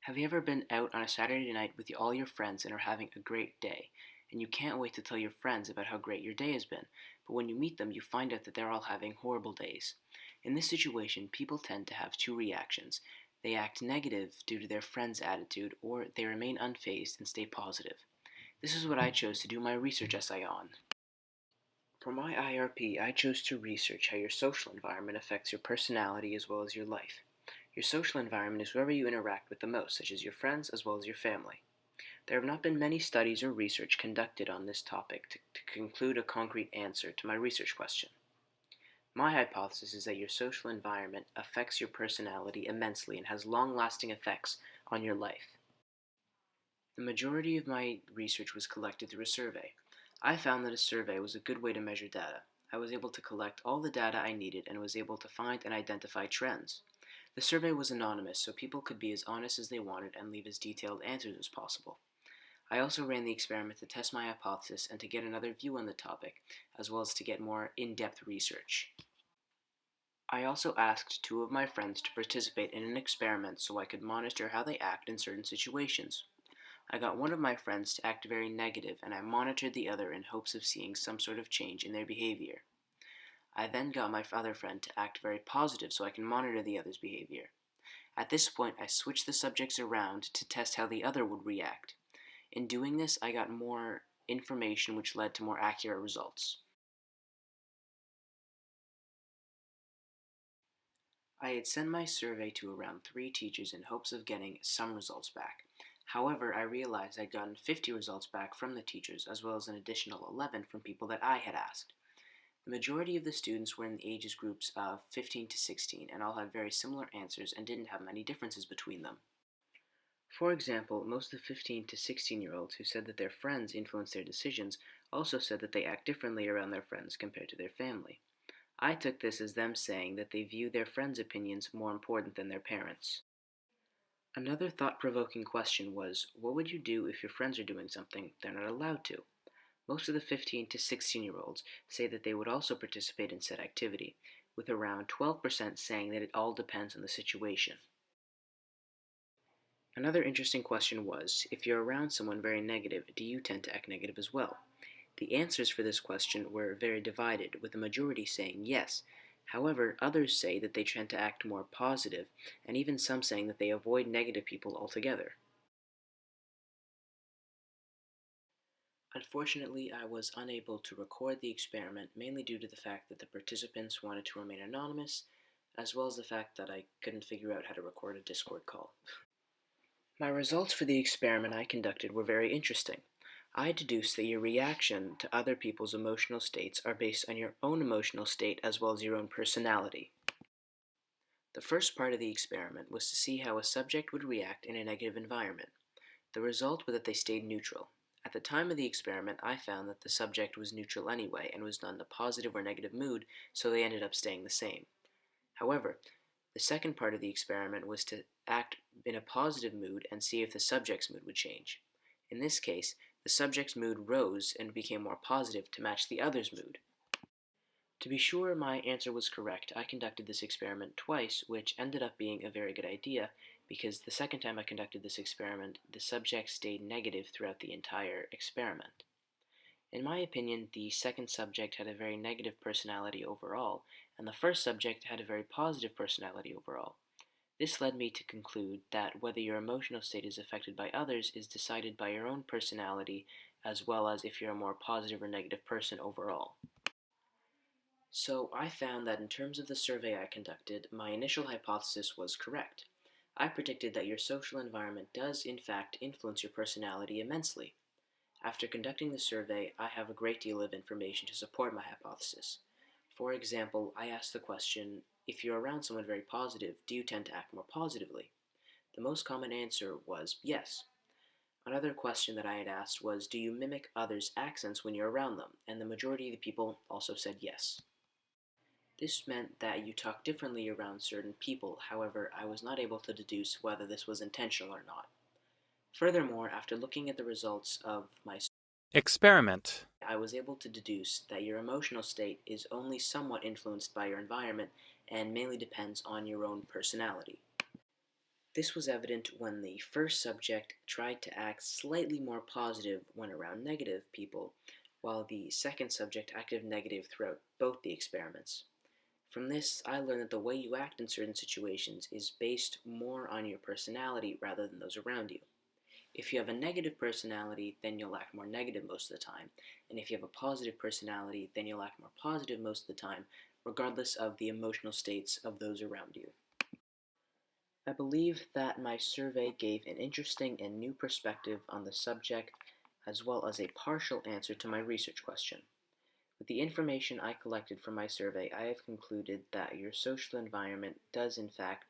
Have you ever been out on a Saturday night with all your friends and are having a great day, and you can't wait to tell your friends about how great your day has been, but when you meet them, you find out that they're all having horrible days? In this situation, people tend to have two reactions. They act negative due to their friend's attitude, or they remain unfazed and stay positive. This is what I chose to do my research essay on. For my IRP, I chose to research how your social environment affects your personality as well as your life. Your social environment is whoever you interact with the most, such as your friends as well as your family. There have not been many studies or research conducted on this topic to conclude a concrete answer to my research question. My hypothesis is that your social environment affects your personality immensely and has long-lasting effects on your life. The majority of my research was collected through a survey. I found that a survey was a good way to measure data. I was able to collect all the data I needed and was able to find and identify trends. The survey was anonymous, so people could be as honest as they wanted and leave as detailed answers as possible. I also ran the experiment to test my hypothesis and to get another view on the topic, as well as to get more in-depth research. I also asked two of my friends to participate in an experiment so I could monitor how they act in certain situations. I got one of my friends to act very negative, and I monitored the other in hopes of seeing some sort of change in their behavior. I then got my other friend to act very positive so I can monitor the other's behavior. At this point, I switched the subjects around to test how the other would react. In doing this, I got more information which led to more accurate results. I had sent my survey to around 3 teachers in hopes of getting some results back. However, I realized I'd gotten 50 results back from the teachers, as well as an additional 11 from people that I had asked. The majority of the students were in the ages groups of 15 to 16 and all had very similar answers and didn't have many differences between them. For example, most of the 15 to 16-year-olds who said that their friends influence their decisions also said that they act differently around their friends compared to their family. I took this as them saying that they view their friends' opinions more important than their parents'. Another thought-provoking question was, what would you do if your friends are doing something they're not allowed to? Most of the 15 to 16-year-olds say that they would also participate in said activity, with around 12% saying that it all depends on the situation. Another interesting question was, if you're around someone very negative, do you tend to act negative as well? The answers for this question were very divided, with the majority saying yes. However, others say that they tend to act more positive, and even some saying that they avoid negative people altogether. Unfortunately, I was unable to record the experiment, mainly due to the fact that the participants wanted to remain anonymous, as well as the fact that I couldn't figure out how to record a Discord call. My results for the experiment I conducted were very interesting. I deduced that your reaction to other people's emotional states are based on your own emotional state as well as your own personality. The first part of the experiment was to see how a subject would react in a negative environment. The result was that they stayed neutral. At the time of the experiment, I found that the subject was neutral anyway and was not in a positive or negative mood, so they ended up staying the same. However, the second part of the experiment was to act in a positive mood and see if the subject's mood would change. In this case, the subject's mood rose and became more positive to match the other's mood. To be sure my answer was correct, I conducted this experiment twice, which ended up being a very good idea, because the second time I conducted this experiment, the subject stayed negative throughout the entire experiment. In my opinion, the second subject had a very negative personality overall, and the first subject had a very positive personality overall. This led me to conclude that whether your emotional state is affected by others is decided by your own personality, as well as if you're a more positive or negative person overall. So I found that in terms of the survey I conducted, my initial hypothesis was correct. I predicted that your social environment does in fact influence your personality immensely. After conducting the survey, I have a great deal of information to support my hypothesis. For example, I asked the question, if you're around someone very positive, do you tend to act more positively? The most common answer was yes. Another question that I had asked was, do you mimic others' accents when you're around them? And the majority of the people also said yes. This meant that you talk differently around certain people, however, I was not able to deduce whether this was intentional or not. Furthermore, after looking at the results of my Experiment. I was able to deduce that your emotional state is only somewhat influenced by your environment and mainly depends on your own personality. This was evident when the first subject tried to act slightly more positive when around negative people, while the second subject acted negative throughout both the experiments. From this, I learned that the way you act in certain situations is based more on your personality rather than those around you. If you have a negative personality, then you'll act more negative most of the time, and if you have a positive personality, then you'll act more positive most of the time, regardless of the emotional states of those around you. I believe that my survey gave an interesting and new perspective on the subject, as well as a partial answer to my research question. With the information I collected from my survey, I have concluded that your social environment does in fact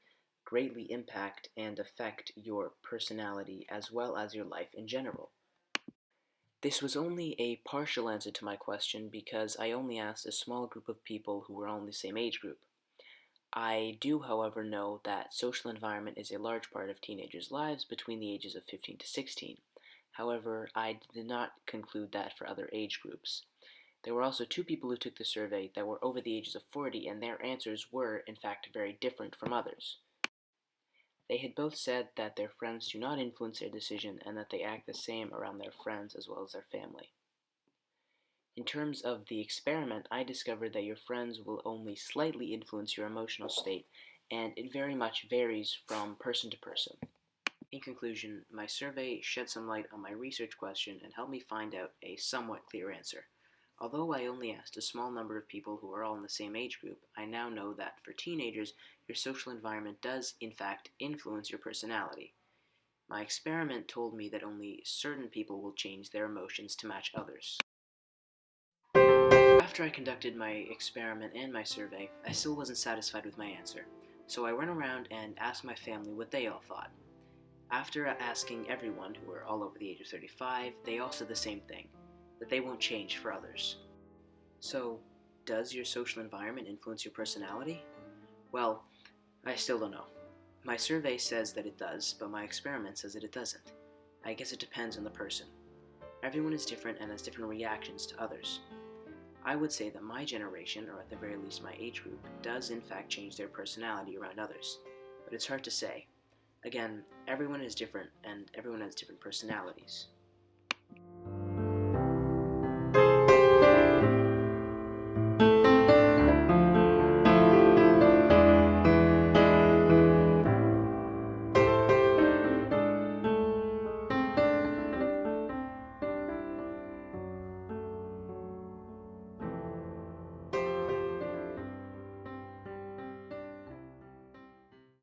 greatly impact and affect your personality as well as your life in general. This was only a partial answer to my question because I only asked a small group of people who were all in the same age group. I do, however, know that social environment is a large part of teenagers' lives between the ages of 15 to 16. However, I did not conclude that for other age groups. There were also two people who took the survey that were over the ages of 40, and their answers were, in fact, very different from others. They had both said that their friends do not influence their decision and that they act the same around their friends as well as their family. In terms of the experiment, I discovered that your friends will only slightly influence your emotional state, and it very much varies from person to person. In conclusion, my survey shed some light on my research question and helped me find out a somewhat clear answer. Although I only asked a small number of people who are all in the same age group, I now know that for teenagers, your social environment does, in fact, influence your personality. My experiment told me that only certain people will change their emotions to match others. After I conducted my experiment and my survey, I still wasn't satisfied with my answer, so I went around and asked my family what they all thought. After asking everyone, who were all over the age of 35, they all said the same thing, that they won't change for others. So, does your social environment influence your personality? Well, I still don't know. My survey says that it does, but my experiment says that it doesn't. I guess it depends on the person. Everyone is different and has different reactions to others. I would say that my generation, or at the very least my age group, does in fact change their personality around others. But it's hard to say. Again, everyone is different and everyone has different personalities.